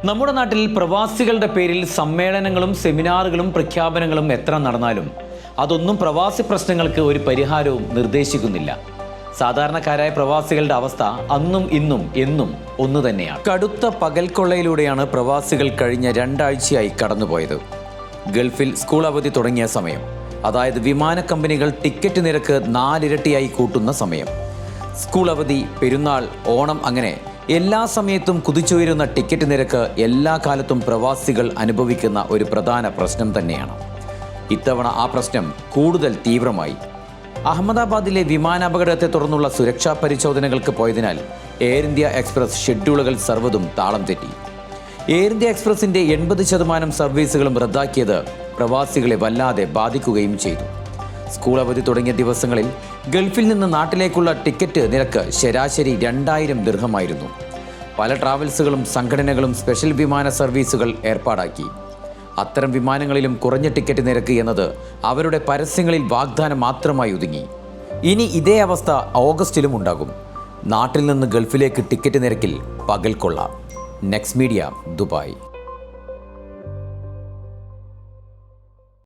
നമ്മുടെ നാട്ടിൽ പ്രവാസികളുടെ പേരിൽ സമ്മേളനങ്ങളും സെമിനാറുകളും പ്രഖ്യാപനങ്ങളും എത്ര നടന്നാലും അതൊന്നും പ്രവാസി പ്രശ്നങ്ങൾക്ക് ഒരു പരിഹാരവും നിർദ്ദേശിക്കുന്നില്ല. സാധാരണക്കാരായ പ്രവാസികളുടെ അവസ്ഥ അന്നും ഇന്നും എന്നും ഒന്നു തന്നെയാണ്. കടുത്ത പകൽക്കൊള്ളയിലൂടെയാണ് പ്രവാസികൾ കഴിഞ്ഞ 2 ആഴ്ചയായി കടന്നുപോയത്. ഗൾഫിൽ സ്കൂൾ അവധി തുടങ്ങിയ സമയം, അതായത് വിമാന കമ്പനികൾ ടിക്കറ്റ് നിരക്ക് 4 ഇരട്ടിയായി കൂട്ടുന്ന സമയം, സ്കൂൾ അവധി, പെരുന്നാൾ, ഓണം, അങ്ങനെ എല്ലാ സമയത്തും കുതിച്ചുയരുന്ന ടിക്കറ്റ് നിരക്ക് എല്ലാ കാലത്തും പ്രവാസികൾ അനുഭവിക്കുന്ന ഒരു പ്രധാന പ്രശ്നം തന്നെയാണ്. ഇത്തവണ ആ പ്രശ്നം കൂടുതൽ തീവ്രമായി. അഹമ്മദാബാദിലെ വിമാനാപകടത്തെ തുടർന്നുള്ള സുരക്ഷാ പരിശോധനകൾക്ക് പോയതിനാൽ എയർ ഇന്ത്യ എക്സ്പ്രസ് ഷെഡ്യൂളുകൾ സർവ്വതും താളം തെറ്റി. എയർ ഇന്ത്യ എക്സ്പ്രസിൻ്റെ 80% സർവീസുകളും റദ്ദാക്കിയത് പ്രവാസികളെ വല്ലാതെ ബാധിക്കുകയും ചെയ്തു. സ്കൂൾ അവധി തുടങ്ങിയ ദിവസങ്ങളിൽ ഗൾഫിൽ നിന്ന് നാട്ടിലേക്കുള്ള ടിക്കറ്റ് നിരക്ക് ശരാശരി 2000 ദിർഹമായിരുന്നു. പല ട്രാവൽസുകളും സംഘടനകളും സ്പെഷ്യൽ വിമാന സർവീസുകൾ ഏർപ്പാടാക്കി. അത്തരം വിമാനങ്ങളിലും കുറഞ്ഞ ടിക്കറ്റ് നിരക്ക് എന്നത് അവരുടെ പരസ്യങ്ങളിൽ വാഗ്ദാനം മാത്രമായി ഒതുങ്ങി. ഇനി ഇതേ അവസ്ഥ ഓഗസ്റ്റിലും ഉണ്ടാകും. നാട്ടിൽ നിന്ന് ഗൾഫിലേക്ക് ടിക്കറ്റ് നിരക്കിൽ പകൽക്കൊള്ള. Next media, Dubai.